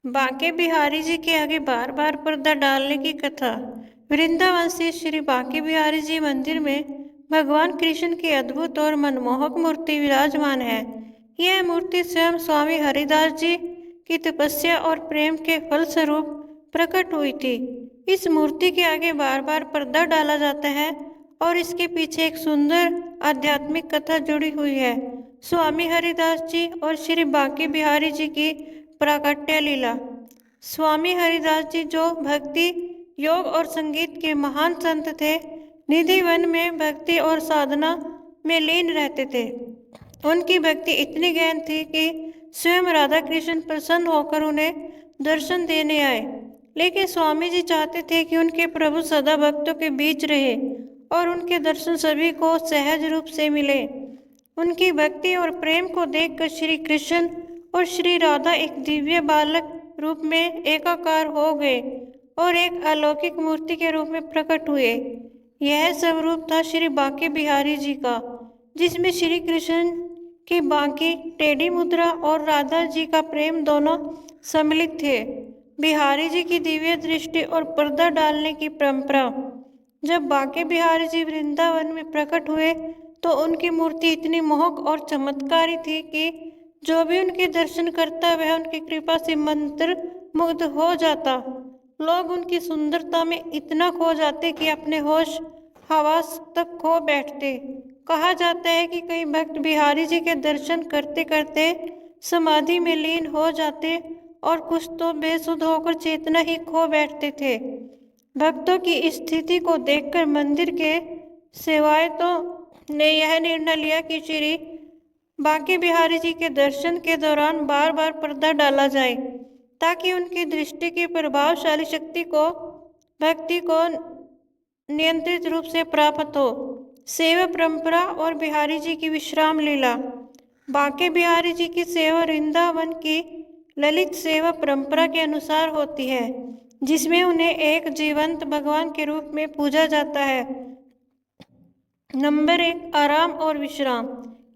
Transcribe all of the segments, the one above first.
बांके बिहारी जी के आगे बार बार पर्दा डालने की कथा। वृंदावन से श्री बांके बिहारी जी मंदिर में भगवान कृष्ण की अद्भुत और मनमोहक मूर्ति विराजमान है। यह मूर्ति स्वयं स्वामी हरिदास जी की तपस्या और प्रेम के फलस्वरूप प्रकट हुई थी। इस मूर्ति के आगे बार बार पर्दा डाला जाता है और इसके पीछे एक सुंदर आध्यात्मिक कथा जुड़ी हुई है। स्वामी हरिदास जी और श्री बांके बिहारी जी की प्राकट्य लीला। स्वामी हरिदास जी जो भक्ति, योग और संगीत के महान संत थे, निधि वन में भक्ति और साधना में लीन रहते थे। उनकी भक्ति इतनी गहन थी कि स्वयं राधा कृष्ण प्रसन्न होकर उन्हें दर्शन देने आए। लेकिन स्वामी जी चाहते थे कि उनके प्रभु सदा भक्तों के बीच रहे और उनके दर्शन सभी को सहज रूप से मिले। उनकी भक्ति और प्रेम को देखकर श्री कृष्ण और श्री राधा एक दिव्य बालक रूप में एकाकार हो गए और एक अलौकिक मूर्ति के रूप में प्रकट हुए। यह सब रूप था श्री बांके बिहारी जी का, जिसमें श्री कृष्ण की बांकी टेढ़ी मुद्रा और राधा जी का प्रेम दोनों सम्मिलित थे। बिहारी जी की दिव्य दृष्टि और पर्दा डालने की परंपरा। जब बांके बिहारी जी वृंदावन में प्रकट हुए तो उनकी मूर्ति इतनी मोहक और चमत्कारी थी कि जो भी उनके दर्शन करता वह उनकी कृपा से मंत्र मुग्ध हो जाता। लोग उनकी सुंदरता में इतना खो जाते कि अपने होश हवास तक खो बैठते। कहा जाता है कि कई भक्त बिहारी जी के दर्शन करते करते समाधि में लीन हो जाते और कुछ तो बेसुध होकर चेतना ही खो बैठते थे। भक्तों की स्थिति को देखकर मंदिर के सेवायतों ने यह निर्णय लिया कि श्री बांके बिहारी जी के दर्शन के दौरान बार बार पर्दा डाला जाए, ताकि उनकी दृष्टि की प्रभावशाली शक्ति को भक्ति को नियंत्रित रूप से प्राप्त हो। सेवा परंपरा और बिहारी जी की विश्राम लीला। बांके बिहारी जी की सेवा वृंदावन की ललित सेवा परंपरा के अनुसार होती है, जिसमें उन्हें एक जीवंत भगवान के रूप में पूजा जाता है। नंबर 1, आराम और विश्राम।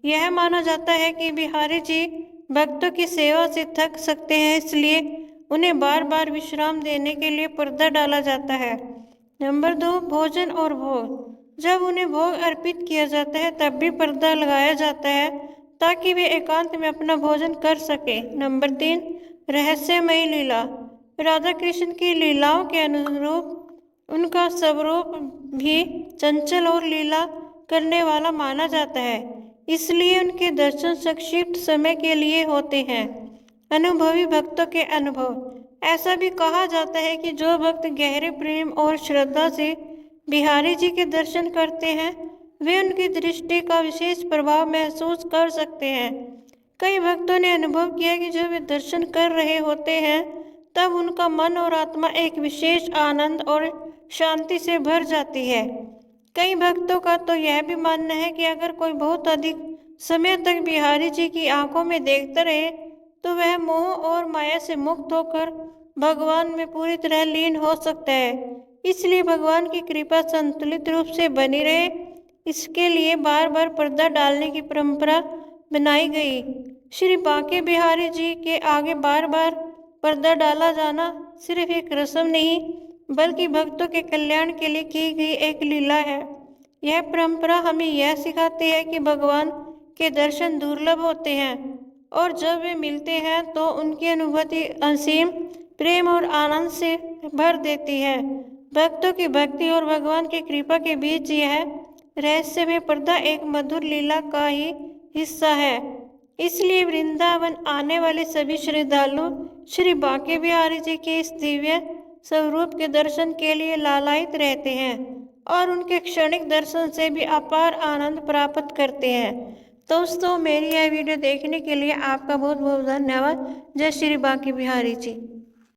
यह माना जाता है कि बिहारी जी भक्तों की सेवा से थक सकते हैं, इसलिए उन्हें बार बार विश्राम देने के लिए पर्दा डाला जाता है। नंबर 2, भोजन और भोग। जब उन्हें भोग अर्पित किया जाता है तब भी पर्दा लगाया जाता है, ताकि वे एकांत में अपना भोजन कर सके। नंबर 3, रहस्यमयी लीला। राधा कृष्ण की लीलाओं के अनुरूप उनका स्वरूप भी चंचल और लीला करने वाला माना जाता है, इसलिए उनके दर्शन संक्षिप्त समय के लिए होते हैं। अनुभवी भक्तों के अनुभव। ऐसा भी कहा जाता है कि जो भक्त गहरे प्रेम और श्रद्धा से बिहारी जी के दर्शन करते हैं वे उनकी दृष्टि का विशेष प्रभाव महसूस कर सकते हैं। कई भक्तों ने अनुभव किया कि जब वे दर्शन कर रहे होते हैं तब उनका मन और आत्मा एक विशेष आनंद और शांति से भर जाती है। कई भक्तों का तो यह भी मानना है कि अगर कोई बहुत अधिक समय तक बिहारी जी की आंखों में देखता रहे तो वह मोह और माया से मुक्त होकर भगवान में पूरी तरह लीन हो सकता है। इसलिए भगवान की कृपा संतुलित रूप से बनी रहे, इसके लिए बार बार पर्दा डालने की परंपरा बनाई गई। श्री बांके बिहारी जी के आगे बार बार पर्दा डाला जाना सिर्फ एक रस्म नहीं बल्कि भक्तों के कल्याण के लिए की गई एक लीला है। यह परंपरा हमें यह सिखाती है कि भगवान के दर्शन दुर्लभ होते हैं और जब वे मिलते हैं तो उनकी अनुभूति असीम प्रेम और आनंद से भर देती है। भक्तों की भक्ति और भगवान की कृपा के बीच यह रहस्यमय पर्दा एक मधुर लीला का ही हिस्सा है। इसलिए वृंदावन आने वाले सभी श्रद्धालु श्री बांके बिहारी जी के इस दिव्य स्वरूप के दर्शन के लिए लालायित रहते हैं और उनके क्षणिक दर्शन से भी अपार आनंद प्राप्त करते हैं। दोस्तों, मेरी यह वीडियो देखने के लिए आपका बहुत बहुत धन्यवाद। जय श्री बांके बिहारी जी।